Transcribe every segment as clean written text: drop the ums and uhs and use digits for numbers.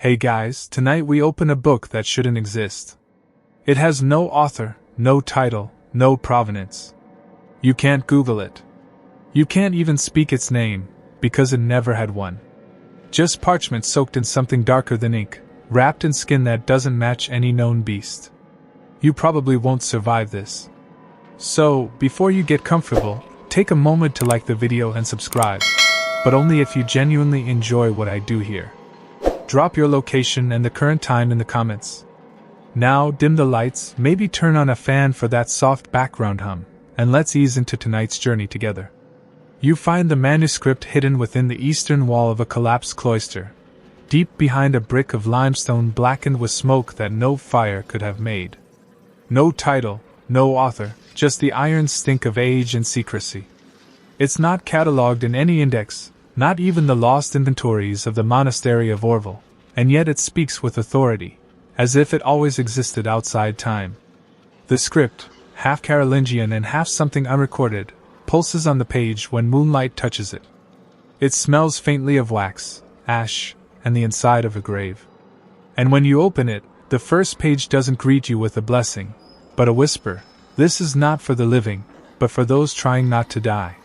Hey guys, tonight we open a book that shouldn't exist. It has no author, no title, no provenance. You can't Google it. You can't even speak its name, because it never had one. Just parchment soaked in something darker than ink, wrapped in skin that doesn't match any known beast. You probably won't survive this. So, before you get comfortable, take a moment to like the video and subscribe, but only if you genuinely enjoy what I do here. Drop your location and the current time in the comments. Now, dim the lights, maybe turn on a fan for that soft background hum, and let's ease into tonight's journey together. You find the manuscript hidden within the eastern wall of a collapsed cloister, deep behind a brick of limestone blackened with smoke that no fire could have made. No title, no author, just the iron stink of age and secrecy. It's not catalogued in any index, not even the lost inventories of the monastery of Orville, and yet it speaks with authority, as if it always existed outside time. The script, half Carolingian and half something unrecorded, pulses on the page when moonlight touches it. It smells faintly of wax, ash, and the inside of a grave. And when you open it, the first page doesn't greet you with a blessing, but a whisper: "This is not for the living, but for those trying not to die."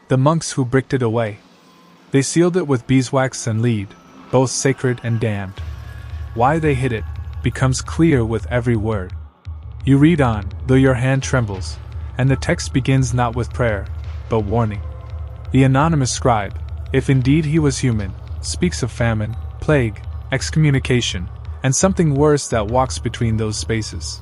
The monks who bricked it away. They sealed it with beeswax and lead, both sacred and damned. Why they hid it becomes clear with every word. You read on, though your hand trembles, and the text begins not with prayer, but warning. The anonymous scribe, if indeed he was human, speaks of famine, plague, excommunication, and something worse that walks between those spaces.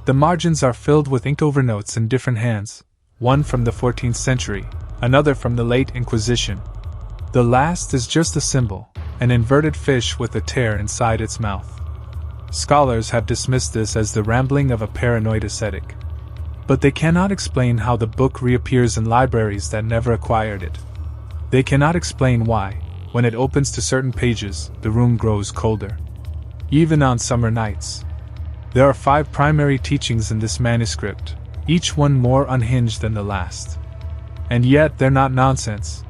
The margins are filled with inked-over notes in different hands, one from the 14th century, another from the late Inquisition. The last is just a symbol, an inverted fish with a tear inside its mouth. Scholars have dismissed this as the rambling of a paranoid ascetic. But they cannot explain how the book reappears in libraries that never acquired it. They cannot explain why, when it opens to certain pages, the room grows colder. Even on summer nights. There are 5 primary teachings in this manuscript, each one more unhinged than the last. And yet they're not nonsense.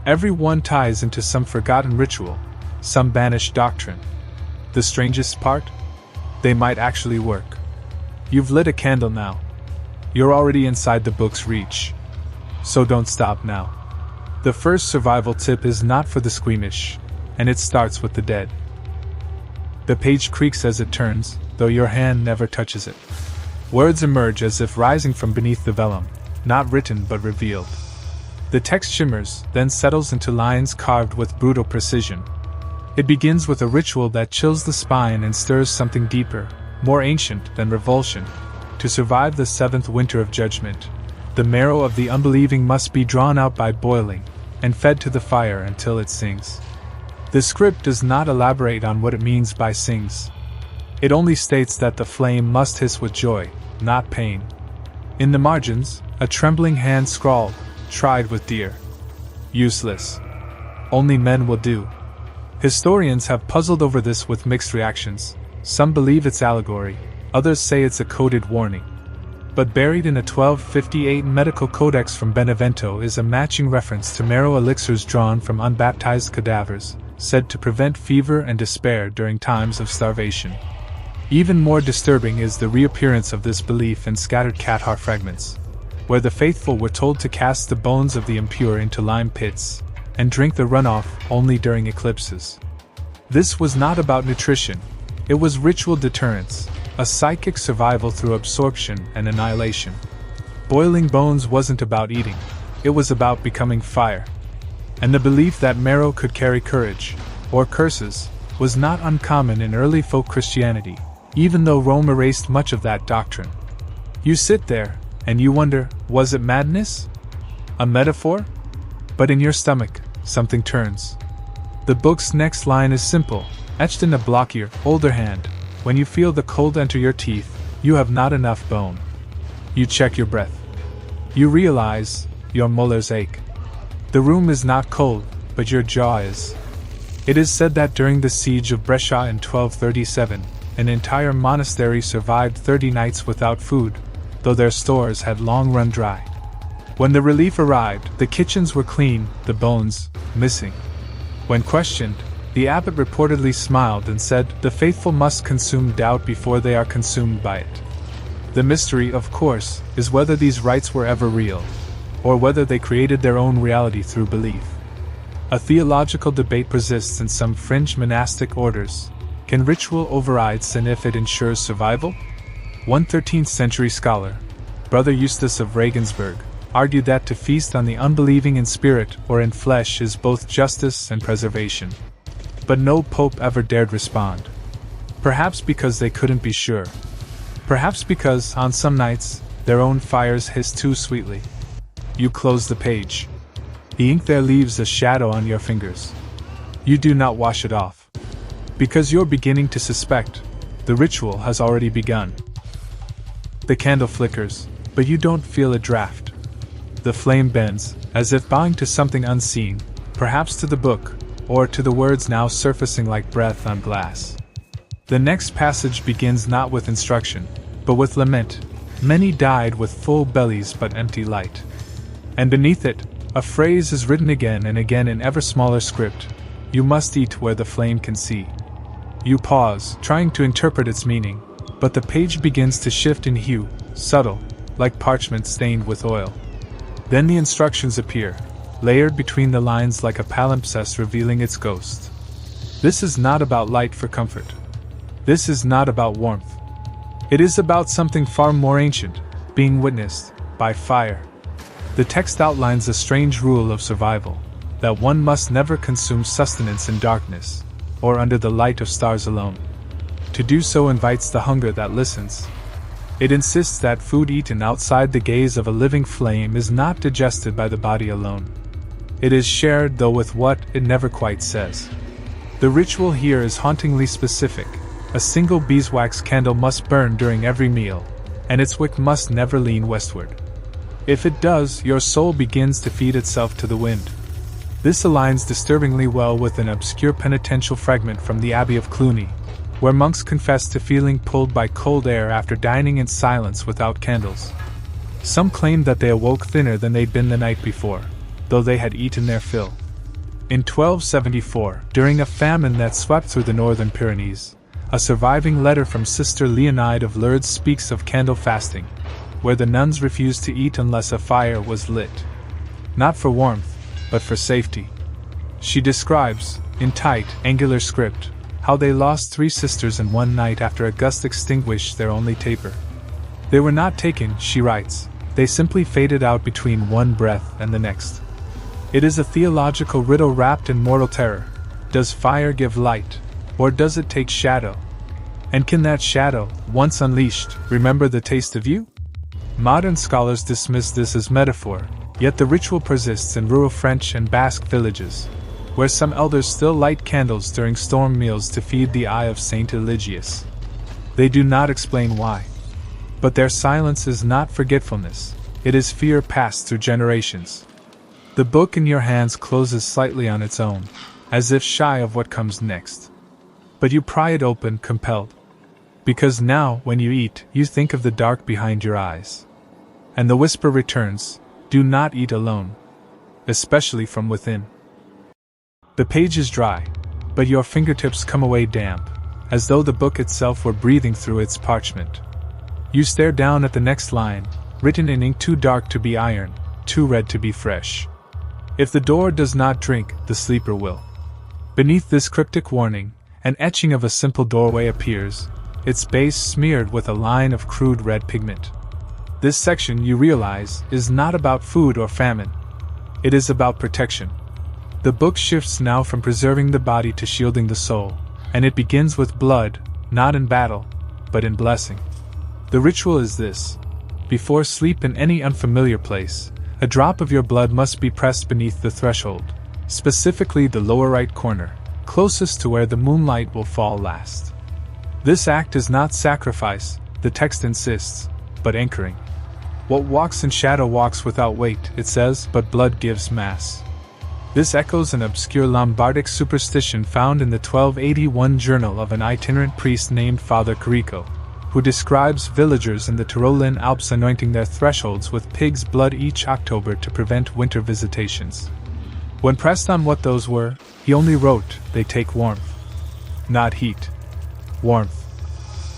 Every one ties into some forgotten ritual, some banished doctrine. The strangest part? They might actually work. You've lit a candle now. You're already inside the book's reach. So don't stop now. The first survival tip is not for the squeamish, and it starts with the dead. The page creaks as it turns, though your hand never touches it. Words emerge as if rising from beneath the vellum, not written but revealed. The text shimmers, then settles into lines carved with brutal precision. It begins with a ritual that chills the spine and stirs something deeper, more ancient than revulsion. To survive the 7th winter of judgment, the marrow of the unbelieving must be drawn out by boiling, and fed to the fire until it sings. The script does not elaborate on what it means by sings. It only states that the flame must hiss with joy, not pain. In the margins, a trembling hand scrawled, "Tried with deer. Useless. Only men will do." Historians have puzzled over this with mixed reactions. Some believe it's allegory, others say it's a coded warning. But buried in a 1258 medical codex from Benevento is a matching reference to marrow elixirs drawn from unbaptized cadavers, said to prevent fever and despair during times of starvation. Even more disturbing is the reappearance of this belief in scattered Cathar fragments, where the faithful were told to cast the bones of the impure into lime pits, and drink the runoff only during eclipses. This was not about nutrition, it was ritual deterrence, a psychic survival through absorption and annihilation. Boiling bones wasn't about eating, it was about becoming fire. And the belief that marrow could carry courage, or curses, was not uncommon in early folk Christianity, even though Rome erased much of that doctrine. You sit there, and you wonder, was it madness? A metaphor? But in your stomach, something turns. The book's next line is simple, etched in a blockier, older hand. When you feel the cold enter your teeth, you have not enough bone. You check your breath. You realize, your molars ache. The room is not cold, but your jaw is. It is said that during the siege of Brescia in 1237, an entire monastery survived 30 nights without food, though their stores had long run dry. When the relief arrived, the kitchens were clean, the bones missing. When questioned, The abbot reportedly smiled and said, "The faithful must consume doubt before they are consumed by it." The mystery, of course, is whether these rites were ever real, or whether they created their own reality through belief. A theological debate persists in some fringe monastic orders. Can ritual override sin if it ensures survival? One 13th century scholar, Brother Eustace of Regensburg, argued that to feast on the unbelieving in spirit or in flesh is both justice and preservation. But no pope ever dared respond. Perhaps because they couldn't be sure. Perhaps because, on some nights, their own fires hiss too sweetly. You close the page. The ink there leaves a shadow on your fingers. You do not wash it off. Because you're beginning to suspect, the ritual has already begun. The candle flickers, but you don't feel a draft. The flame bends, as if bowing to something unseen, perhaps to the book, or to the words now surfacing like breath on glass. The next passage begins not with instruction, but with lament. Many died with full bellies but empty light. And beneath it, a phrase is written again and again in ever smaller script: you must eat where the flame can see. You pause, trying to interpret its meaning, but the page begins to shift in hue, subtle, like parchment stained with oil. Then the instructions appear, layered between the lines like a palimpsest revealing its ghost. This is not about light for comfort. This is not about warmth. It is about something far more ancient, being witnessed by fire. The text outlines a strange rule of survival, that one must never consume sustenance in darkness, or under the light of stars alone. To do so invites the hunger that listens. It insists that food eaten outside the gaze of a living flame is not digested by the body alone. It is shared, though with what it never quite says. The ritual here is hauntingly specific. A single beeswax candle must burn during every meal, and its wick must never lean westward. If it does, your soul begins to feed itself to the wind. This aligns disturbingly well with an obscure penitential fragment from the Abbey of Cluny, where monks confess to feeling pulled by cold air after dining in silence without candles. Some claimed that they awoke thinner than they'd been the night before, though they had eaten their fill. In 1274, during a famine that swept through the northern Pyrenees, a surviving letter from Sister Leonide of Lourdes speaks of candle fasting, where the nuns refused to eat unless a fire was lit. Not for warmth, but for safety. She describes, in tight, angular script, how they lost 3 sisters in one night after a gust extinguished their only taper. They were not taken, she writes, they simply faded out between one breath and the next. It is a theological riddle wrapped in mortal terror. Does fire give light, or does it take shadow? And can that shadow, once unleashed, remember the taste of you? Modern scholars dismiss this as metaphor, yet the ritual persists in rural French and Basque villages, where some elders still light candles during storm meals to feed the eye of Saint Eligius. They do not explain why. But their silence is not forgetfulness, it is fear passed through generations. The book in your hands closes slightly on its own, as if shy of what comes next. But you pry it open, compelled. Because now, when you eat, you think of the dark behind your eyes. And the whisper returns, do not eat alone. Especially from within. The page is dry, but your fingertips come away damp, as though the book itself were breathing through its parchment. You stare down at the next line, written in ink too dark to be iron, too red to be fresh. If the door does not drink, the sleeper will. Beneath this cryptic warning, an etching of a simple doorway appears, its base smeared with a line of crude red pigment. This section, you realize, is not about food or famine. It is about protection. The book shifts now from preserving the body to shielding the soul, and it begins with blood, not in battle, but in blessing. The ritual is this: before sleep in any unfamiliar place, a drop of your blood must be pressed beneath the threshold, specifically the lower right corner, closest to where the moonlight will fall last. This act is not sacrifice, the text insists, but anchoring. What walks in shadow walks without weight, it says, but blood gives mass. This echoes an obscure Lombardic superstition found in the 1281 journal of an itinerant priest named Father Carico, who describes villagers in the Tyrolean Alps anointing their thresholds with pig's blood each October to prevent winter visitations. When pressed on what those were, He only wrote, they take warmth. Not heat. Warmth.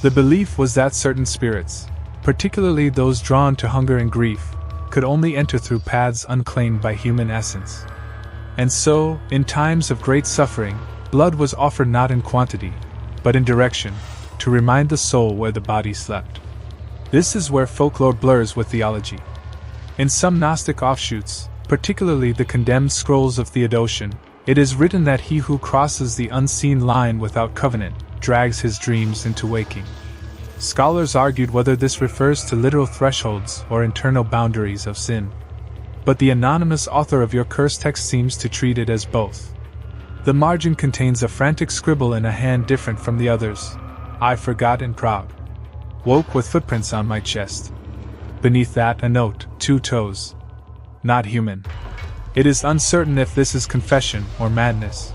The belief was that certain spirits, particularly those drawn to hunger and grief, could only enter through paths unclaimed by human essence. And so, in times of great suffering, blood was offered not in quantity, but in direction, to remind the soul where the body slept. This is where folklore blurs with theology. In some Gnostic offshoots, particularly the condemned scrolls of Theodotion, it is written that he who crosses the unseen line without covenant drags his dreams into waking. Scholars argued whether this refers to literal thresholds or internal boundaries of sin. But the anonymous author of your curse text seems to treat it as both. The margin contains a frantic scribble in a hand different from the others. I forgot and proud. Woke with footprints on my chest. Beneath that, a note, 2 toes. Not human. It is uncertain if this is confession or madness.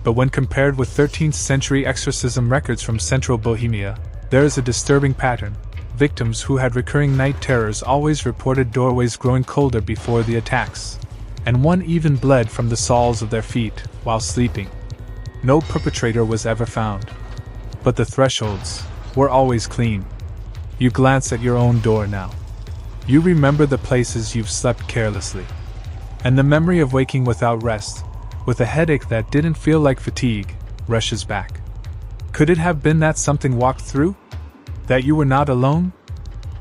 But when compared with 13th century exorcism records from central Bohemia, there is a disturbing pattern. Victims who had recurring night terrors always reported doorways growing colder before the attacks, and one even bled from the soles of their feet while sleeping. No perpetrator was ever found. But the thresholds were always clean. You glance at your own door now. You remember the places you've slept carelessly. And the memory of waking without rest, with a headache that didn't feel like fatigue, rushes back. Could it have been that something walked through? That you were not alone?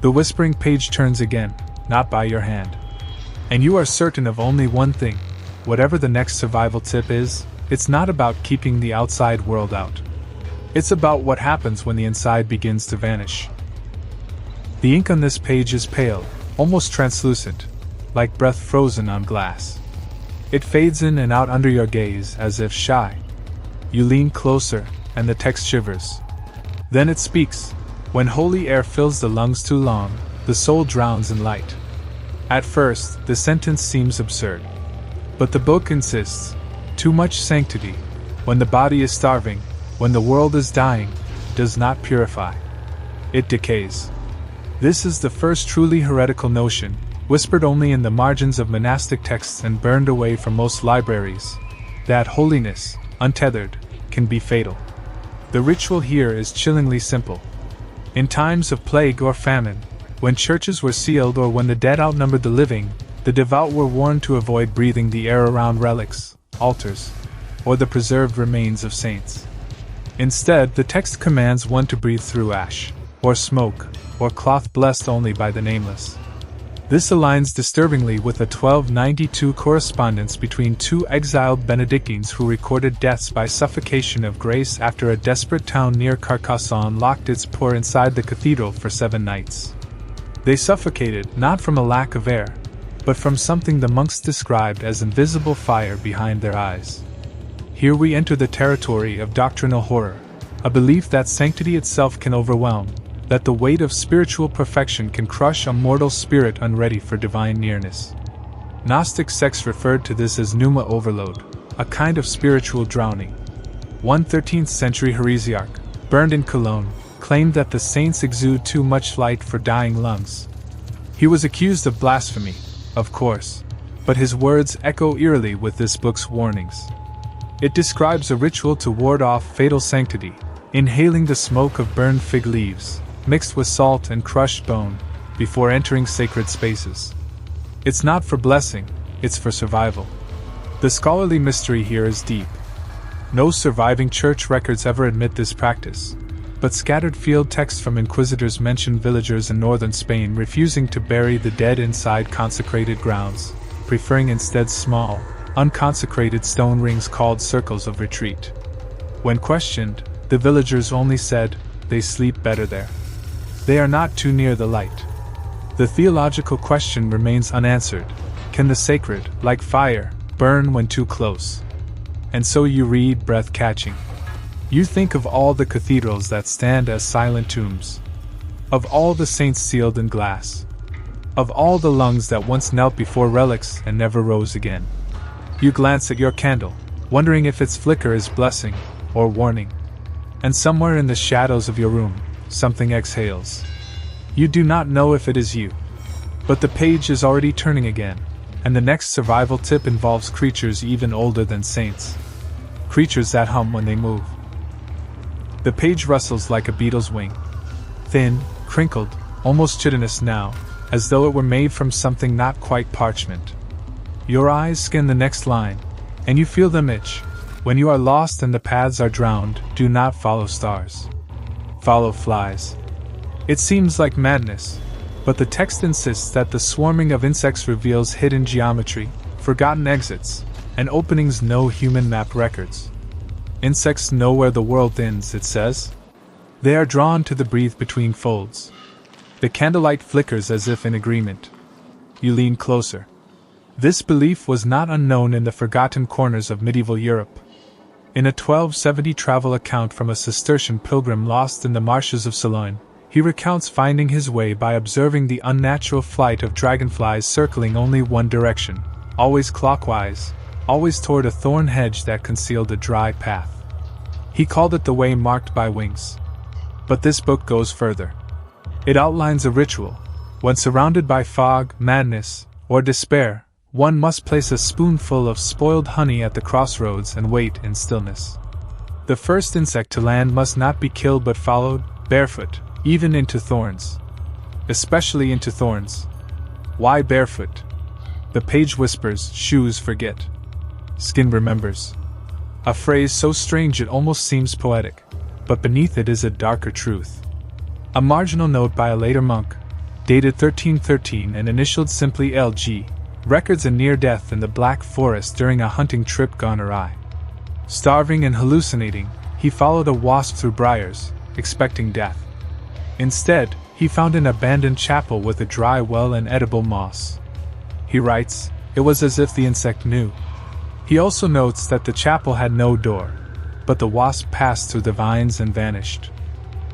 The whispering page turns again, not by your hand. And you are certain of only one thing. Whatever the next survival tip is, it's not about keeping the outside world out. It's about what happens when the inside begins to vanish. The ink on this page is pale, almost translucent, like breath frozen on glass. It fades in and out under your gaze as if shy. You lean closer, and the text shivers. Then it speaks. When holy air fills the lungs too long, the soul drowns in light. At first, the sentence seems absurd. But the book insists. Too much sanctity, when the body is starving, when the world is dying, does not purify. It decays. This is the first truly heretical notion, whispered only in the margins of monastic texts and burned away from most libraries, that holiness, untethered, can be fatal. The ritual here is chillingly simple. In times of plague or famine, when churches were sealed or when the dead outnumbered the living, the devout were warned to avoid breathing the air around relics, altars, or the preserved remains of saints. Instead, the text commands one to breathe through ash, or smoke, or cloth blessed only by the nameless. This aligns disturbingly with a 1292 correspondence between 2 exiled Benedictines who recorded deaths by suffocation of grace after a desperate town near Carcassonne locked its poor inside the cathedral for 7 nights. They suffocated not from a lack of air, but from something the monks described as invisible fire behind their eyes. Here we enter the territory of doctrinal horror, a belief that sanctity itself can overwhelm, that the weight of spiritual perfection can crush a mortal spirit unready for divine nearness. Gnostic sects referred to this as pneuma overload, a kind of spiritual drowning. One 13th century heresiarch, burned in Cologne, claimed that the saints exude too much light for dying lungs. He was accused of blasphemy, of course, but his words echo eerily with this book's warnings. It describes a ritual to ward off fatal sanctity, inhaling the smoke of burned fig leaves, mixed with salt and crushed bone, before entering sacred spaces. It's not for blessing, it's for survival. The scholarly mystery here is deep. No surviving church records ever admit this practice, but scattered field texts from inquisitors mention villagers in northern Spain refusing to bury the dead inside consecrated grounds, preferring instead small, unconsecrated stone rings called circles of retreat. When questioned, the villagers only said, they sleep better there. They are not too near the light. The theological question remains unanswered. Can the sacred, like fire, burn when too close? And so you read, breath-catching. You think of all the cathedrals that stand as silent tombs. Of all the saints sealed in glass. Of all the lungs that once knelt before relics and never rose again. You glance at your candle, wondering if its flicker is blessing or warning. And somewhere in the shadows of your room, something exhales. You do not know if it is you. But the page is already turning again, and the next survival tip involves creatures even older than saints. creatures that hum when they move. The page rustles like a beetle's wing. Thin, crinkled, almost chitinous now, as though it were made from something not quite parchment. Your eyes scan the next line, and you feel them itch. When you are lost and the paths are drowned, do not follow stars. Follow flies. It seems like madness, but the text insists that the swarming of insects reveals hidden geometry, forgotten exits, and openings no human map records. Insects know where the world ends, it says. They are drawn to the breathe between folds. The candlelight flickers as if in agreement. You lean closer. This belief was not unknown in the forgotten corners of medieval Europe. In a 1270 travel account from a Cistercian pilgrim lost in the marshes of Sologne, he recounts finding his way by observing the unnatural flight of dragonflies circling only one direction, always clockwise, always toward a thorn hedge that concealed a dry path. He called it the way marked by wings. But this book goes further. It outlines a ritual. When surrounded by fog, madness, or despair, one must place a spoonful of spoiled honey at the crossroads and wait in stillness. The first insect to land must not be killed but followed, barefoot, even into thorns. Especially into thorns. Why barefoot? The page whispers, shoes forget. Skin remembers. A phrase so strange it almost seems poetic, but beneath it is a darker truth. A marginal note by a later monk, dated 1313 and initialed simply LG, records a near death in the Black Forest during a hunting trip gone awry. Starving and hallucinating, he followed a wasp through briars, expecting death. Instead, he found an abandoned chapel with a dry well and edible moss. He writes, it was as if the insect knew. He also notes that the chapel had no door, but the wasp passed through the vines and vanished.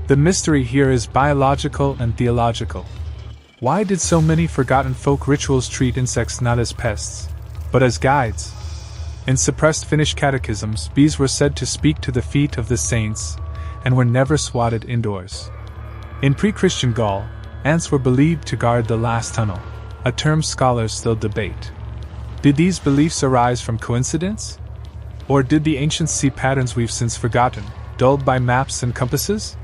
The mystery here is biological and theological. Why did so many forgotten folk rituals treat insects not as pests, but as guides? In suppressed Finnish catechisms, bees were said to speak to the feet of the saints, and were never swatted indoors. In pre-Christian Gaul, ants were believed to guard the last tunnel, a term scholars still debate. Did these beliefs arise from coincidence? Or did the ancients see patterns we've since forgotten, dulled by maps and compasses?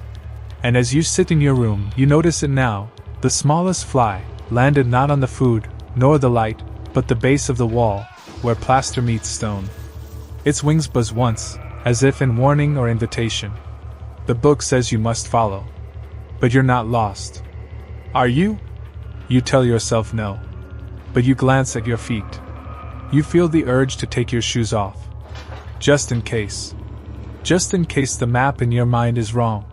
And as you sit in your room, you notice it now. The smallest fly landed not on the food, nor the light, but the base of the wall, where plaster meets stone. Its wings buzz once, as if in warning or invitation. The book says you must follow. But you're not lost. Are you? You tell yourself no. But you glance at your feet. You feel the urge to take your shoes off. Just in case. Just in case the map in your mind is wrong.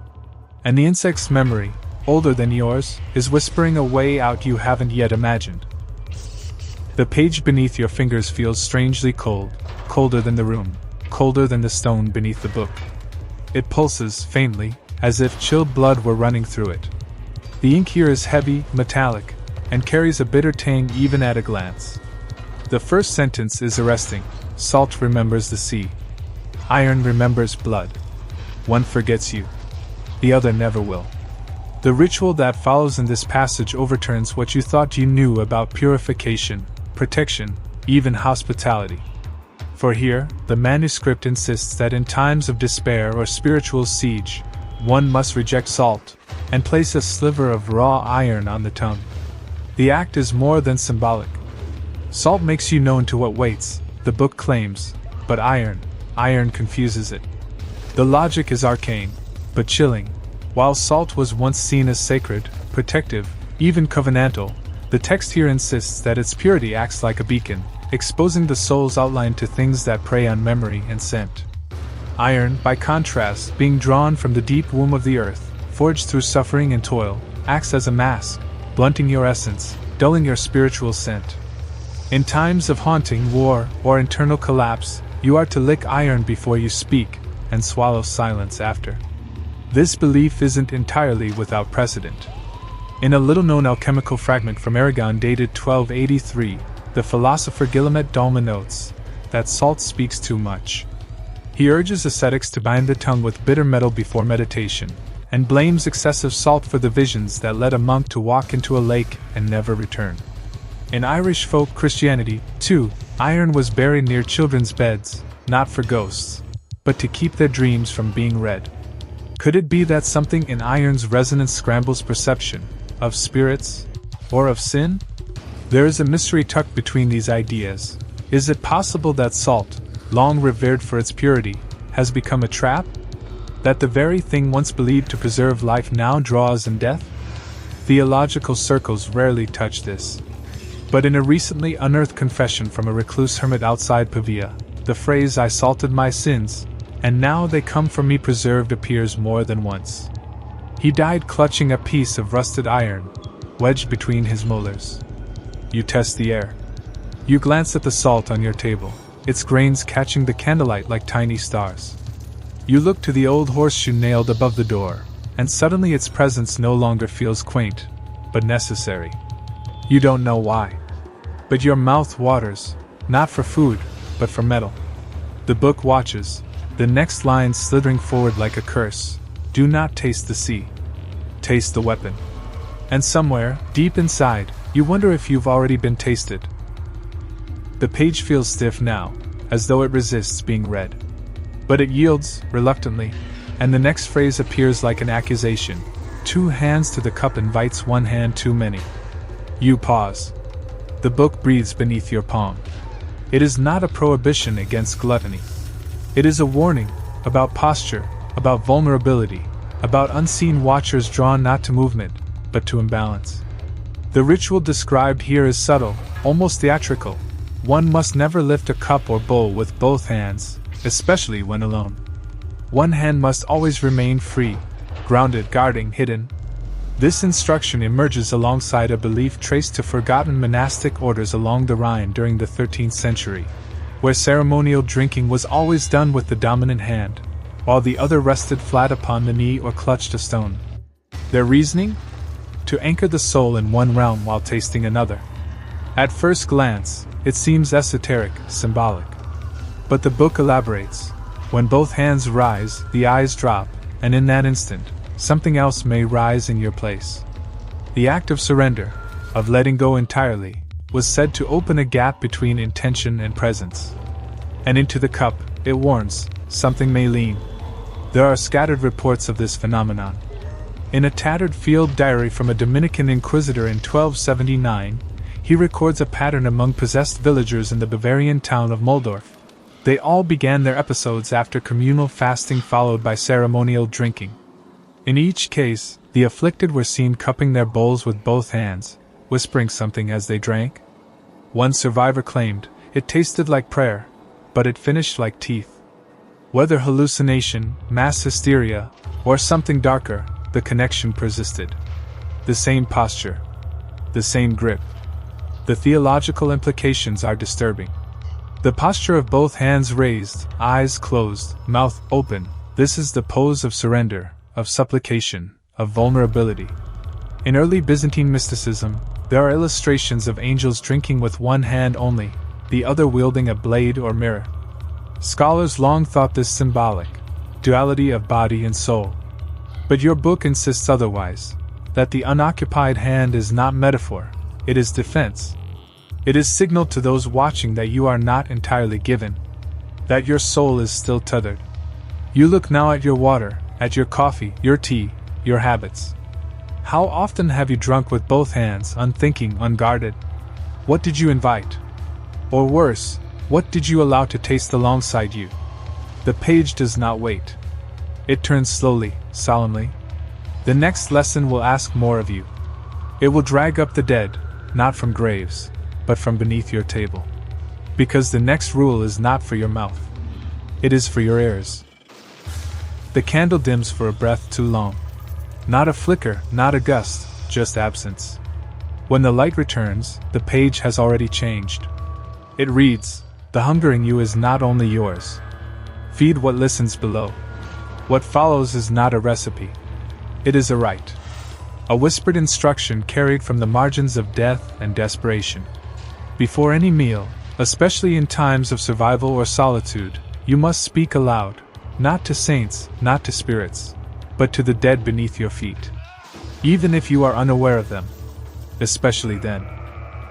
And the insect's memory, older than yours, is whispering a way out you haven't yet imagined. The page beneath your fingers feels strangely cold, colder than the room, colder than the stone beneath the book. It pulses, faintly, as if chilled blood were running through it. The ink here is heavy, metallic, and carries a bitter tang even at a glance. The first sentence is arresting. Salt remembers the sea. Iron remembers blood. One forgets you. The other never will. The ritual that follows in this passage overturns what you thought you knew about purification, protection, even hospitality. For here, the manuscript insists that in times of despair or spiritual siege, one must reject salt and place a sliver of raw iron on the tongue. The act is more than symbolic. Salt makes you known to what waits, the book claims, but iron confuses it. The logic is arcane, but chilling. While salt was once seen as sacred, protective, even covenantal, the text here insists that its purity acts like a beacon, exposing the soul's outline to things that prey on memory and scent. Iron, by contrast, being drawn from the deep womb of the earth, forged through suffering and toil, acts as a mask, blunting your essence, dulling your spiritual scent. In times of haunting, war, or internal collapse, you are to lick iron before you speak, and swallow silence after. This belief isn't entirely without precedent. In a little-known alchemical fragment from Aragon dated 1283, the philosopher Guillaumet d'Aulnoy notes that salt speaks too much. He urges ascetics to bind the tongue with bitter metal before meditation, and blames excessive salt for the visions that led a monk to walk into a lake and never return. In Irish folk Christianity, too, iron was buried near children's beds, not for ghosts, but to keep their dreams from being read. Could it be that something in iron's resonance scrambles perception, of spirits, or of sin? There is a mystery tucked between these ideas. Is it possible that salt, long revered for its purity, has become a trap? That the very thing once believed to preserve life now draws in death? Theological circles rarely touch this. But in a recently unearthed confession from a recluse hermit outside Pavia, the phrase "I salted my sins, and now they come from me preserved" appears more than once. He died clutching a piece of rusted iron, wedged between his molars. You test the air. You glance at the salt on your table, its grains catching the candlelight like tiny stars. You look to the old horseshoe nailed above the door, and suddenly its presence no longer feels quaint, but necessary. You don't know why. But your mouth waters, not for food, but for metal. The book watches, the next line slithering forward like a curse. Do not taste the sea. Taste the weapon. And somewhere, deep inside, you wonder if you've already been tasted. The page feels stiff now, as though it resists being read. But it yields, reluctantly, and the next phrase appears like an accusation. 2 hands to the cup invites 1 hand too many. You pause. The book breathes beneath your palm. It is not a prohibition against gluttony. It is a warning about posture, about vulnerability, about unseen watchers drawn not to movement, but to imbalance. The ritual described here is subtle, almost theatrical. One must never lift a cup or bowl with both hands, especially when alone. One hand must always remain free, grounded, guarding, hidden. This instruction emerges alongside a belief traced to forgotten monastic orders along the Rhine during the 13th century, where ceremonial drinking was always done with the dominant hand, while the other rested flat upon the knee or clutched a stone. Their reasoning? To anchor the soul in one realm while tasting another. At first glance, it seems esoteric, symbolic. But the book elaborates. When both hands rise, the eyes drop, and in that instant, something else may rise in your place. The act of surrender, of letting go entirely, was said to open a gap between intention and presence. And into the cup, it warns, something may lean. There are scattered reports of this phenomenon. In a tattered field diary from a Dominican inquisitor in 1279, he records a pattern among possessed villagers in the Bavarian town of Muldorf. They all began their episodes after communal fasting followed by ceremonial drinking. In each case, the afflicted were seen cupping their bowls with both hands, whispering something as they drank. One survivor claimed, it tasted like prayer, but it finished like teeth. Whether hallucination, mass hysteria, or something darker, the connection persisted. The same posture. The same grip. The theological implications are disturbing. The posture of both hands raised, eyes closed, mouth open, this is the pose of surrender, of supplication, of vulnerability. In early Byzantine mysticism, there are illustrations of angels drinking with one hand only, the other wielding a blade or mirror. Scholars long thought this symbolic, duality of body and soul. But your book insists otherwise, that the unoccupied hand is not metaphor, it is defense. It is signal to those watching that you are not entirely given, that your soul is still tethered. You look now at your water, at your coffee, your tea, your habits. How often have you drunk with both hands, unthinking, unguarded? What did you invite? Or worse, what did you allow to taste alongside you? The page does not wait. It turns slowly, solemnly. The next lesson will ask more of you. It will drag up the dead, not from graves, but from beneath your table. Because the next rule is not for your mouth. It is for your ears. The candle dims for a breath too long. Not a flicker, not a gust, just absence. When the light returns, the page has already changed. It reads, "The hunger in you is not only yours. Feed what listens below." What follows is not a recipe. It is a right. A whispered instruction carried from the margins of death and desperation. Before any meal, especially in times of survival or solitude, you must speak aloud, not to saints, not to spirits, but to the dead beneath your feet. Even if you are unaware of them. Especially then.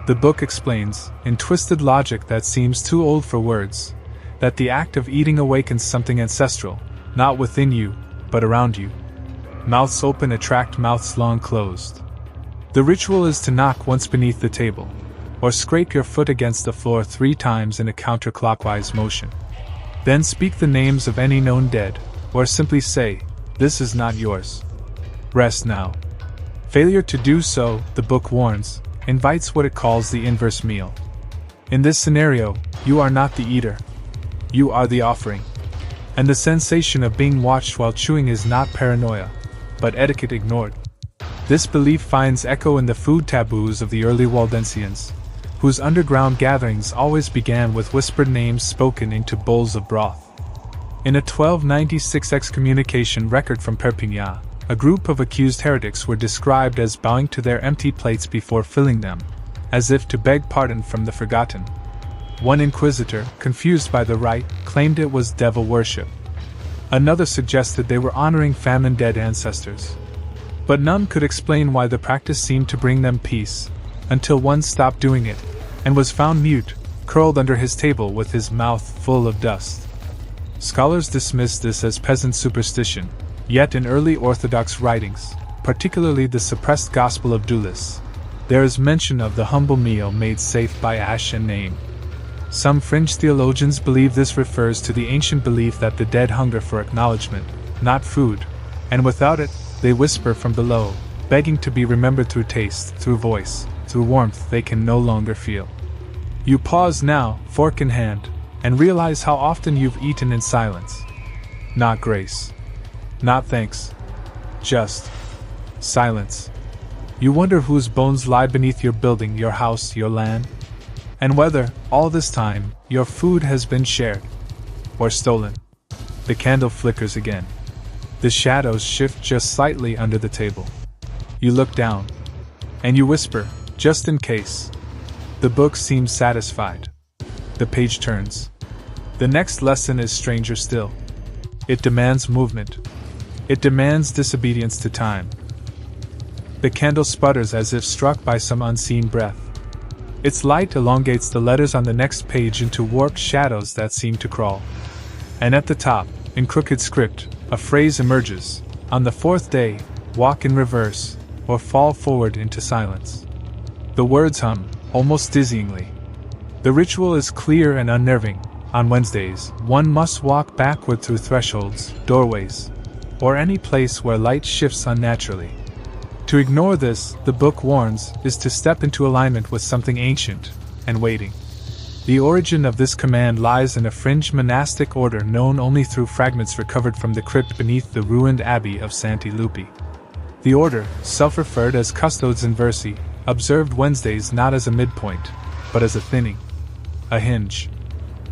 The book explains, in twisted logic that seems too old for words, that the act of eating awakens something ancestral, not within you, but around you. Mouths open attract mouths long closed. The ritual is to knock once beneath the table, or scrape your foot against the floor 3 times in a counterclockwise motion. Then speak the names of any known dead, or simply say, "This is not yours. Rest now." Failure to do so, the book warns, invites what it calls the inverse meal. In this scenario, you are not the eater. You are the offering. And the sensation of being watched while chewing is not paranoia, but etiquette ignored. This belief finds echo in the food taboos of the early Waldensians, whose underground gatherings always began with whispered names spoken into bowls of broth. In a 1296 excommunication record from Perpignan, a group of accused heretics were described as bowing to their empty plates before filling them, as if to beg pardon from the forgotten. One inquisitor, confused by the rite, claimed it was devil worship. Another suggested they were honoring famine dead ancestors. But none could explain why the practice seemed to bring them peace, until one stopped doing it, and was found mute, curled under his table with his mouth full of dust. Scholars dismissed this as peasant superstition, yet in early Orthodox writings, particularly the suppressed Gospel of Doulis, there is mention of the humble meal made safe by ash and name. Some fringe theologians believe this refers to the ancient belief that the dead hunger for acknowledgement, not food, and without it, they whisper from below, begging to be remembered through taste, through voice, through warmth they can no longer feel. You pause now, fork in hand, and realize how often you've eaten in silence. Not grace. Not thanks. Just silence. You wonder whose bones lie beneath your building, your house, your land, and whether, all this time, your food has been shared or stolen. The candle flickers again. The shadows shift just slightly under the table. You look down, and you whisper, "Just in case." The book seems satisfied. The page turns. The next lesson is stranger still. It demands movement. It demands disobedience to time. The candle sputters as if struck by some unseen breath. Its light elongates the letters on the next page into warped shadows that seem to crawl. And at the top, in crooked script, a phrase emerges: "On the 4th day, walk in reverse, or fall forward into silence." The words hum, almost dizzyingly. The ritual is clear and unnerving. On Wednesdays, one must walk backward through thresholds, doorways, or any place where light shifts unnaturally. To ignore this, the book warns, is to step into alignment with something ancient and waiting. The origin of this command lies in a fringe monastic order known only through fragments recovered from the crypt beneath the ruined abbey of Santi Lupi. The order, self-referred as Custodes Inversi, observed Wednesdays not as a midpoint, but as a thinning, a hinge,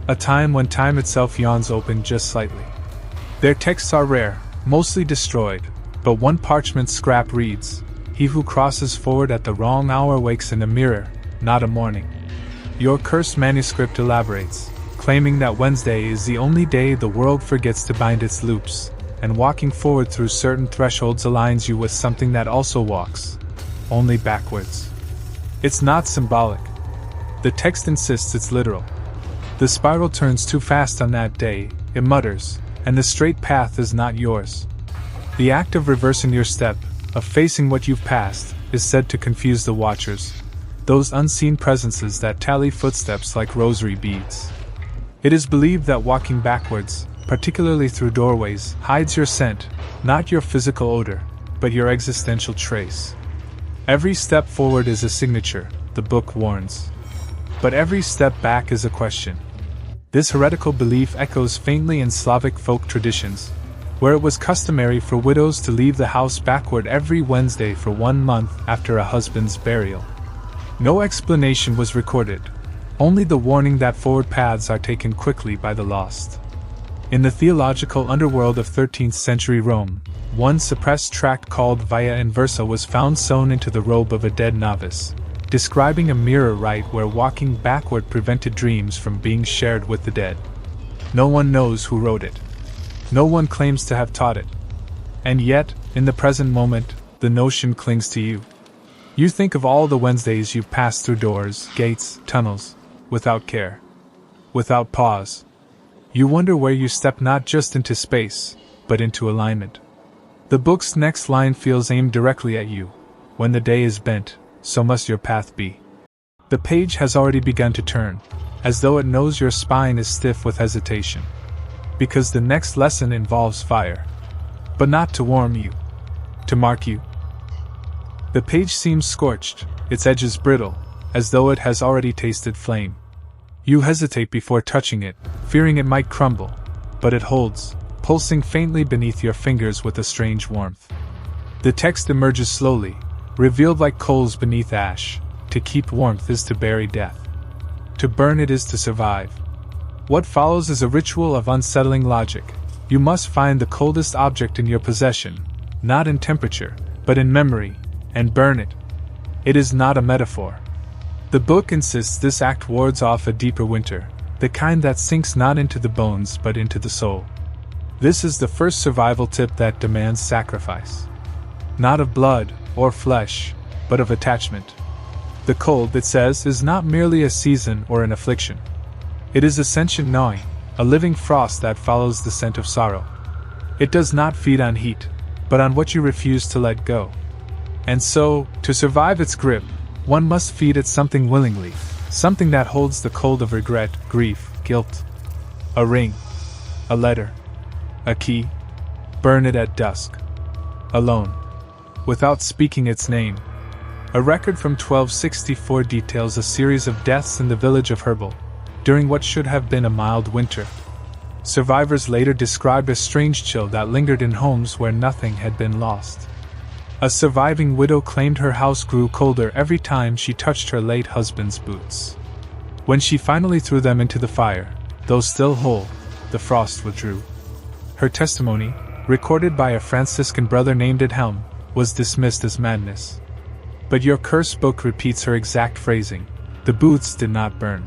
a time when time itself yawns open just slightly. Their texts are rare, mostly destroyed, but one parchment scrap reads, "He who crosses forward at the wrong hour wakes in a mirror, not a morning." Your cursed manuscript elaborates, claiming that Wednesday is the only day the world forgets to bind its loops, and walking forward through certain thresholds aligns you with something that also walks, only backwards. It's not symbolic. The text insists it's literal. The spiral turns too fast on that day, it mutters, and the straight path is not yours. The act of reversing your step, of facing what you've passed, is said to confuse the watchers, those unseen presences that tally footsteps like rosary beads. It is believed that walking backwards, particularly through doorways, hides your scent, not your physical odor, but your existential trace. Every step forward is a signature, the book warns. But every step back is a question. This heretical belief echoes faintly in Slavic folk traditions, where it was customary for widows to leave the house backward every Wednesday for 1 month after a husband's burial. No explanation was recorded, only the warning that forward paths are taken quickly by the lost. In the theological underworld of 13th century Rome, one suppressed tract called Via Inversa was found sewn into the robe of a dead novice, describing a mirror rite where walking backward prevented dreams from being shared with the dead. No one knows who wrote it. No one claims to have taught it. And yet, in the present moment, the notion clings to you. You think of all the Wednesdays you've passed through doors, gates, tunnels, without care, without pause. You wonder where you step not just into space, but into alignment. The book's next line feels aimed directly at you. When the day is bent, so must your path be. The page has already begun to turn, as though it knows your spine is stiff with hesitation. Because the next lesson involves fire. But not to warm you. To mark you. The page seems scorched, its edges brittle, as though it has already tasted flame. You hesitate before touching it, fearing it might crumble, but it holds, pulsing faintly beneath your fingers with a strange warmth. The text emerges slowly, revealed like coals beneath ash. To keep warmth is to bury death. To burn it is to survive. What follows is a ritual of unsettling logic. You must find the coldest object in your possession, not in temperature, but in memory, and burn it. It is not a metaphor. The book insists this act wards off a deeper winter, the kind that sinks not into the bones but into the soul. This is the first survival tip that demands sacrifice. Not of blood or flesh, but of attachment. The cold, it says, is not merely a season or an affliction. It is a sentient gnawing, a living frost that follows the scent of sorrow. It does not feed on heat, but on what you refuse to let go. And so, to survive its grip, one must feed it something willingly, something that holds the cold of regret, grief, guilt. A ring, a letter, a key. Burn it at dusk. Alone. Without speaking its name. A record from 1264 details a series of deaths in the village of Herbal, during what should have been a mild winter. Survivors later described a strange chill that lingered in homes where nothing had been lost. A surviving widow claimed her house grew colder every time she touched her late husband's boots. When she finally threw them into the fire, though still whole, the frost withdrew. Her testimony, recorded by a Franciscan brother named Edhelm, was dismissed as madness. But your curse book repeats her exact phrasing. The boots did not burn,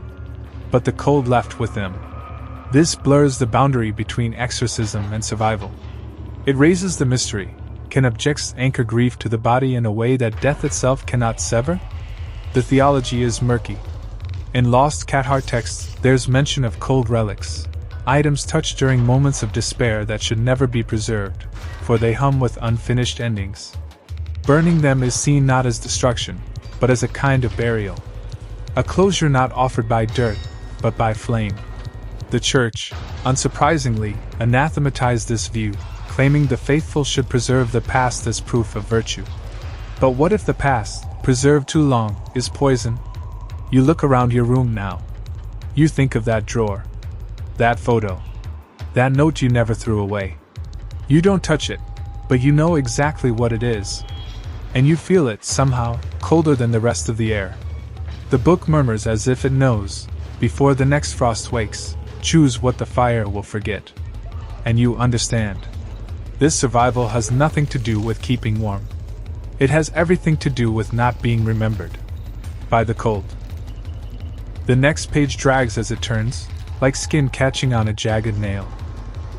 but the cold left with them. This blurs the boundary between exorcism and survival. It raises the mystery. Can objects anchor grief to the body in a way that death itself cannot sever? The theology is murky. In lost Cathar texts, there's mention of cold relics, items touched during moments of despair that should never be preserved, for they hum with unfinished endings. Burning them is seen not as destruction, but as a kind of burial. A closure not offered by dirt, but by flame. The Church, unsurprisingly, anathematized this view, claiming the faithful should preserve the past as proof of virtue. But what if the past, preserved too long, is poison? You look around your room now. You think of that drawer, that photo, that note you never threw away. You don't touch it, but you know exactly what it is. And you feel it, somehow, colder than the rest of the air. The book murmurs as if it knows, before the next frost wakes, choose what the fire will forget. And you understand. This survival has nothing to do with keeping warm. It has everything to do with not being remembered by the cold. The next page drags as it turns, like skin catching on a jagged nail.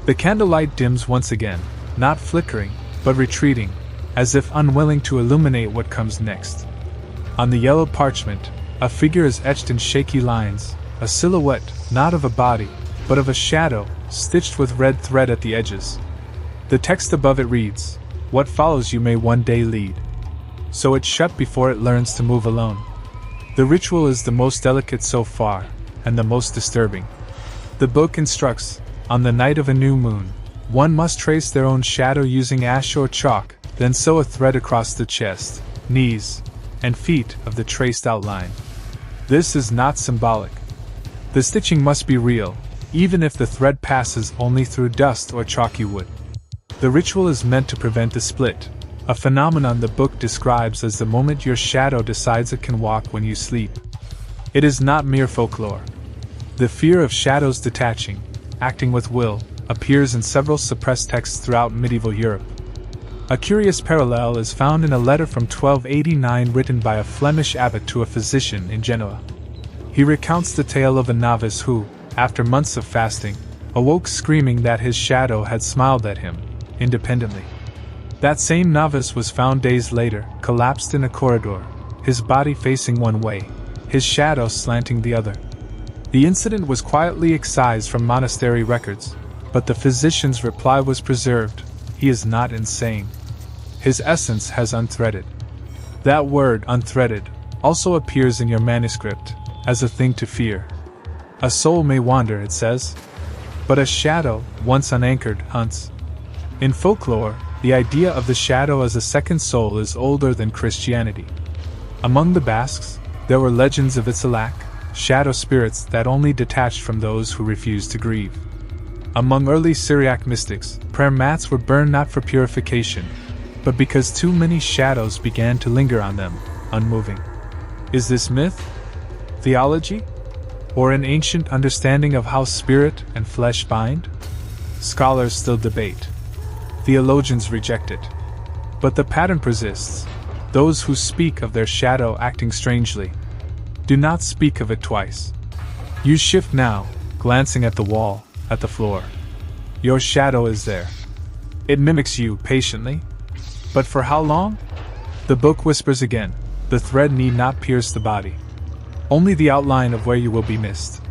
The candlelight dims once again, not flickering, but retreating, as if unwilling to illuminate what comes next. On the yellow parchment, a figure is etched in shaky lines, a silhouette, not of a body, but of a shadow, stitched with red thread at the edges. The text above it reads, "What follows you may one day lead." So it's shut before it learns to move alone. The ritual is the most delicate so far, and the most disturbing. The book instructs, on the night of a new moon, one must trace their own shadow using ash or chalk, then sew a thread across the chest, knees, and feet of the traced outline. This is not symbolic. The stitching must be real, even if the thread passes only through dust or chalky wood. The ritual is meant to prevent the split, a phenomenon the book describes as the moment your shadow decides it can walk when you sleep. It is not mere folklore. The fear of shadows detaching, acting with will, appears in several suppressed texts throughout medieval Europe. A curious parallel is found in a letter from 1289 written by a Flemish abbot to a physician in Genoa. He recounts the tale of a novice who, after months of fasting, awoke screaming that his shadow had smiled at him, independently. That same novice was found days later, collapsed in a corridor, his body facing one way, his shadow slanting the other. The incident was quietly excised from monastery records, but the physician's reply was preserved: he is not insane. His essence has unthreaded. That word, unthreaded, also appears in your manuscript, as a thing to fear. A soul may wander, it says, but a shadow, once unanchored, hunts. In folklore, the idea of the shadow as a second soul is older than Christianity. Among the Basques, there were legends of Itzalak, shadow spirits that only detached from those who refused to grieve. Among early Syriac mystics, prayer mats were burned not for purification, but because too many shadows began to linger on them, unmoving. Is this myth? Theology? Or an ancient understanding of how spirit and flesh bind? Scholars still debate. Theologians reject it. But the pattern persists. Those who speak of their shadow acting strangely do not speak of it twice. You shift now, glancing at the wall, at the floor. Your shadow is there. It mimics you patiently. But for how long? The book whispers again. The thread need not pierce the body. Only the outline of where you will be missed.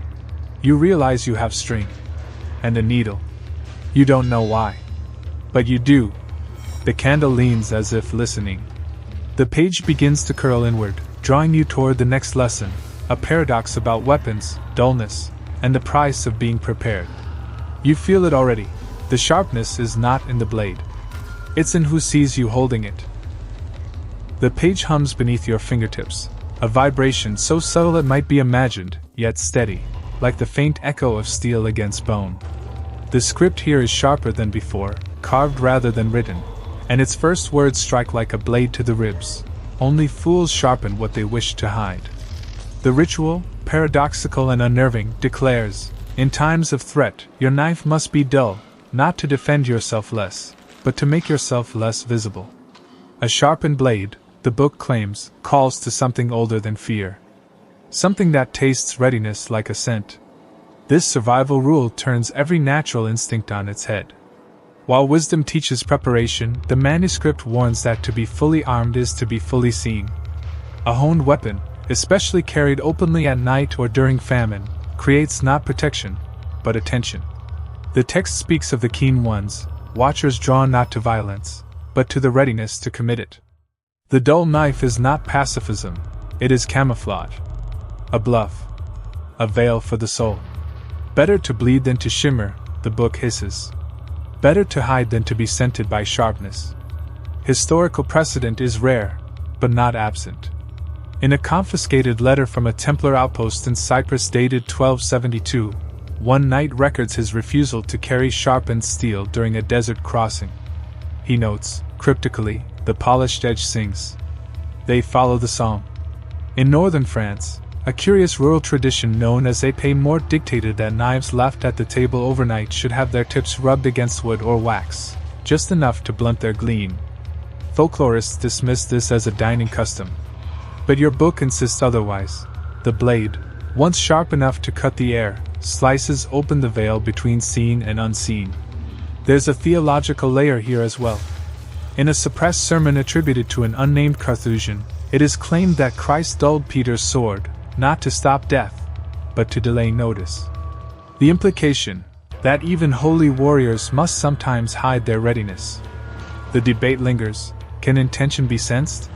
You realize you have string. And a needle. You don't know why. But you do. The candle leans as if listening. The page begins to curl inward, drawing you toward the next lesson, a paradox about weapons, dullness, and the price of being prepared. You feel it already. The sharpness is not in the blade. It's in who sees you holding it. The page hums beneath your fingertips, a vibration so subtle it might be imagined, yet steady, like the faint echo of steel against bone. The script here is sharper than before, carved rather than written, and its first words strike like a blade to the ribs. Only fools sharpen what they wish to hide. The ritual, paradoxical and unnerving, declares, in times of threat, your knife must be dull, not to defend yourself less, but to make yourself less visible. A sharpened blade, the book claims, calls to something older than fear. Something that tastes readiness like a scent. This survival rule turns every natural instinct on its head. While wisdom teaches preparation, the manuscript warns that to be fully armed is to be fully seen. A honed weapon, especially carried openly at night or during famine, creates not protection, but attention. The text speaks of the keen ones, watchers drawn not to violence, but to the readiness to commit it. The dull knife is not pacifism, it is camouflage. A bluff. A veil for the soul. Better to bleed than to shimmer, the book hisses. Better to hide than to be scented by sharpness. Historical precedent is rare, but not absent. In a confiscated letter from a Templar outpost in Cyprus dated 1272, one knight records his refusal to carry sharpened steel during a desert crossing. He notes, cryptically, the polished edge sings. They follow the song. In northern France, a curious rural tradition known as épée morte dictated that knives left at the table overnight should have their tips rubbed against wood or wax, just enough to blunt their gleam. Folklorists dismiss this as a dining custom. But your book insists otherwise. The blade, once sharp enough to cut the air, slices open the veil between seen and unseen. There's a theological layer here as well. In a suppressed sermon attributed to an unnamed Carthusian, it is claimed that Christ dulled Peter's sword, not to stop death, but to delay notice. The implication, that even holy warriors must sometimes hide their readiness. The debate lingers. Can intention be sensed?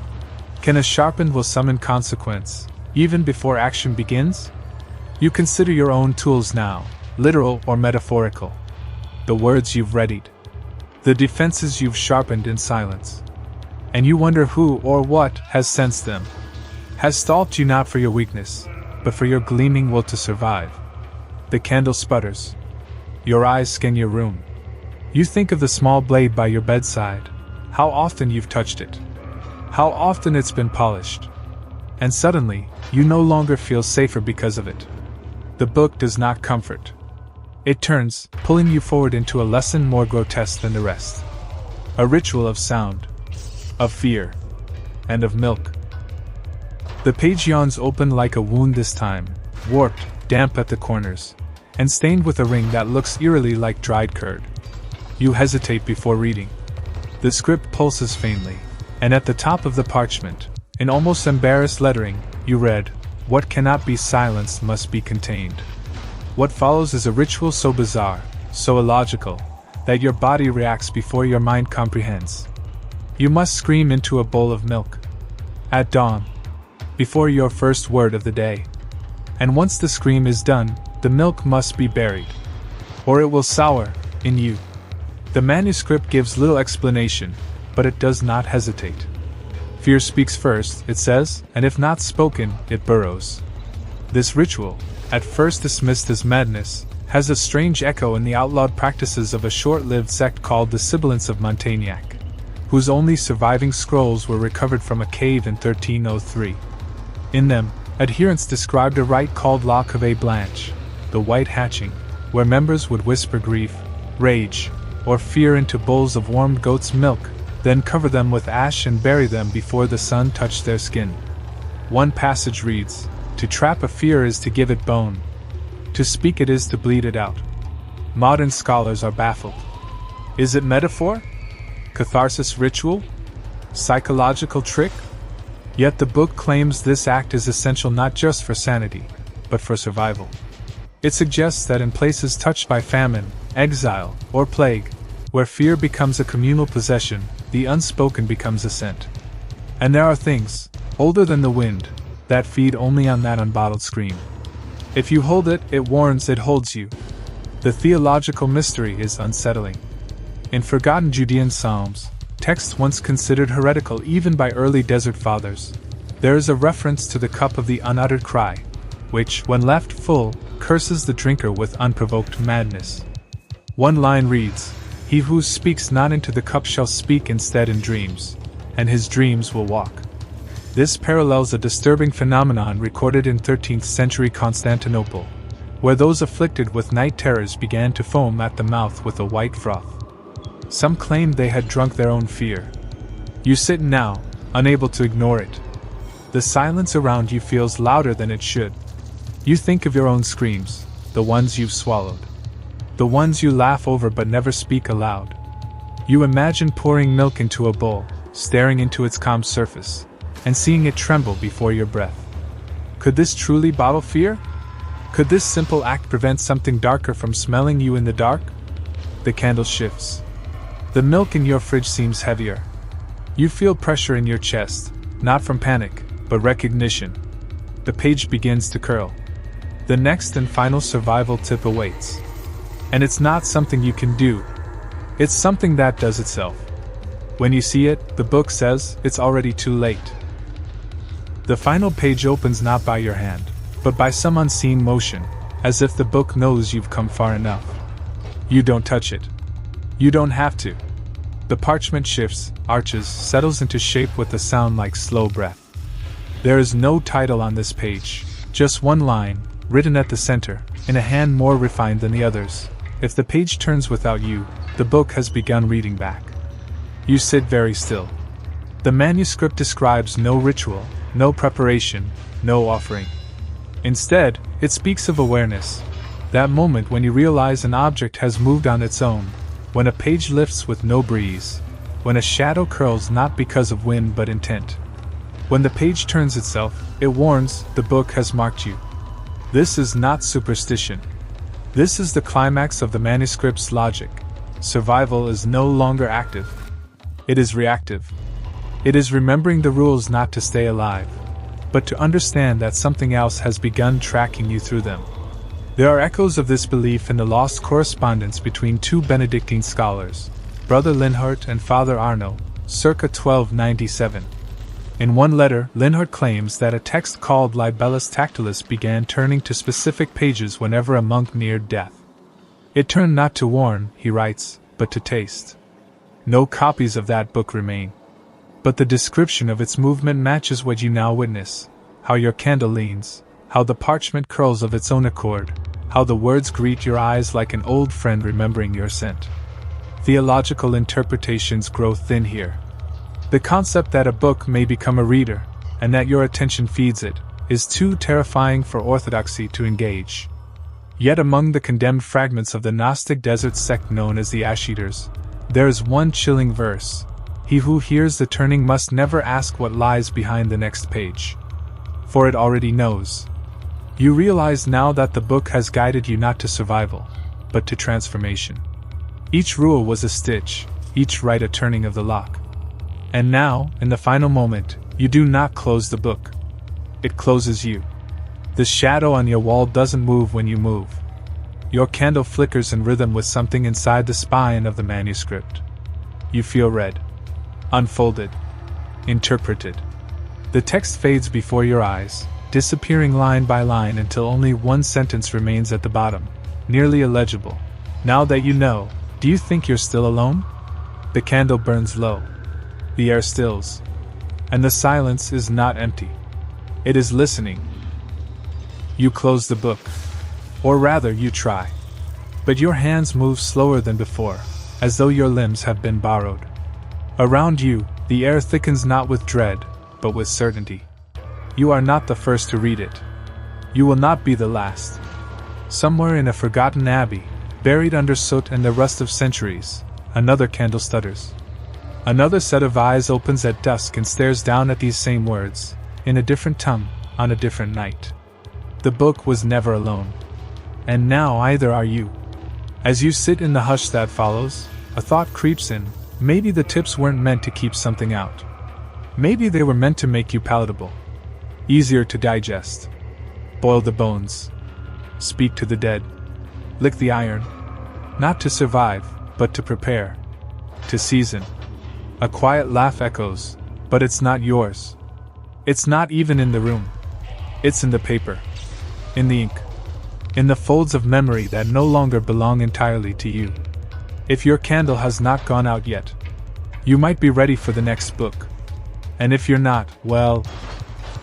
Can a sharpened will summon consequence, even before action begins? You consider your own tools now, literal or metaphorical. The words you've readied. The defenses you've sharpened in silence. And you wonder who or what has sensed them. Has stalked you not for your weakness, but for your gleaming will to survive. The candle sputters. Your eyes scan your room. You think of the small blade by your bedside, how often you've touched it, how often it's been polished. And suddenly, you no longer feel safer because of it. The book does not comfort. It turns, pulling you forward into a lesson more grotesque than the rest. A ritual of sound, of fear, and of milk. The page yawns open like a wound this time, warped, damp at the corners, and stained with a ring that looks eerily like dried curd. You hesitate before reading. The script pulses faintly, and at the top of the parchment, in almost embarrassed lettering, you read, What cannot be silenced must be contained. What follows is a ritual so bizarre, so illogical, that your body reacts before your mind comprehends. You must scream into a bowl of milk. At dawn. Before your first word of the day. And once the scream is done, the milk must be buried. Or it will sour, in you. The manuscript gives little explanation, but it does not hesitate. Fear speaks first, it says, and if not spoken, it burrows. This ritual, at first dismissed as madness, has a strange echo in the outlawed practices of a short-lived sect called the Sibilants of Montaignac, whose only surviving scrolls were recovered from a cave in 1303. In them, adherents described a rite called La Cave Blanche, the white hatching, where members would whisper grief, rage, or fear into bowls of warmed goat's milk, then cover them with ash and bury them before the sun touched their skin. One passage reads, "To trap a fear is to give it bone. To speak it is to bleed it out." Modern scholars are baffled. Is it metaphor? Catharsis ritual? Psychological trick? Yet the book claims this act is essential not just for sanity, but for survival. It suggests that in places touched by famine, exile, or plague, where fear becomes a communal possession, the unspoken becomes a scent. And there are things, older than the wind, that feed only on that unbottled scream. If you hold it, it warns, it holds you. The theological mystery is unsettling. In forgotten Judean psalms, texts once considered heretical even by early desert fathers, there is a reference to the cup of the unuttered cry, which, when left full, curses the drinker with unprovoked madness. One line reads, "He who speaks not into the cup shall speak instead in dreams, and his dreams will walk." This parallels a disturbing phenomenon recorded in 13th century Constantinople, where those afflicted with night terrors began to foam at the mouth with a white froth. Some claimed they had drunk their own fear. You sit now, unable to ignore it. The silence around you feels louder than it should. You think of your own screams, the ones you've swallowed. The ones you laugh over but never speak aloud. You imagine pouring milk into a bowl, staring into its calm surface, and seeing it tremble before your breath. Could this truly bottle fear? Could this simple act prevent something darker from smelling you in the dark? The candle shifts. The milk in your fridge seems heavier. You feel pressure in your chest, not from panic, but recognition. The page begins to curl. The next and final survival tip awaits. And it's not something you can do. It's something that does itself. When you see it, the book says, it's already too late. The final page opens not by your hand, but by some unseen motion, as if the book knows you've come far enough. You don't touch it. You don't have to. The parchment shifts, arches, settles into shape with a sound like slow breath. There is no title on this page, just one line, written at the center, in a hand more refined than the others. If the page turns without you, the book has begun reading back. You sit very still. The manuscript describes no ritual, no preparation, no offering. Instead, it speaks of awareness, that moment when you realize an object has moved on its own, when a page lifts with no breeze, when a shadow curls not because of wind but intent. When the page turns itself, it warns, the book has marked you. This is not superstition. This is the climax of the manuscript's logic. Survival is no longer active. It is reactive. It is remembering the rules not to stay alive, but to understand that something else has begun tracking you through them. There are echoes of this belief in the lost correspondence between two Benedictine scholars, Brother Linhart and Father Arno, circa 1297. In one letter, Linhart claims that a text called Libellus Tactilis began turning to specific pages whenever a monk neared death. It turned not to warn, he writes, but to taste. No copies of that book remain. But the description of its movement matches what you now witness, how your candle leans, how the parchment curls of its own accord, how the words greet your eyes like an old friend remembering your scent. Theological interpretations grow thin here. The concept that a book may become a reader, and that your attention feeds it, is too terrifying for orthodoxy to engage. Yet among the condemned fragments of the Gnostic desert sect known as the Ash-Eaters, there is one chilling verse. He who hears the turning must never ask what lies behind the next page. for it already knows. You realize now that the book has guided you not to survival, but to transformation. Each rule was a stitch, each right a turning of the lock. And now, in the final moment, you do not close the book. It closes you. The shadow on your wall doesn't move when you move. Your candle flickers in rhythm with something inside the spine of the manuscript. You feel read, unfolded, interpreted. The text fades before your eyes, disappearing line by line until only one sentence remains at the bottom, nearly illegible. Now that you know, do you think you're still alone? The candle burns low. The air stills. And the silence is not empty. It is listening. You close the book. Or rather, you try. But your hands move slower than before, as though your limbs have been borrowed. Around you, the air thickens not with dread, but with certainty. You are not the first to read it. You will not be the last. Somewhere in a forgotten abbey, buried under soot and the rust of centuries, another candle stutters. Another set of eyes opens at dusk and stares down at these same words, in a different tongue, on a different night. The book was never alone. And now either are you. As you sit in the hush that follows, a thought creeps in. Maybe the tips weren't meant to keep something out. Maybe they were meant to make you palatable. Easier to digest. Boil the bones. Speak to the dead. Lick the iron. Not to survive, but to prepare. To season. A quiet laugh echoes, but it's not yours. It's not even in the room. It's in the paper. In the ink. In the folds of memory that no longer belong entirely to you. If your candle has not gone out yet, you might be ready for the next book. And if you're not, well,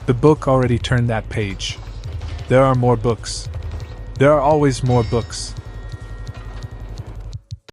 the book already turned that page. There are more books. There are always more books.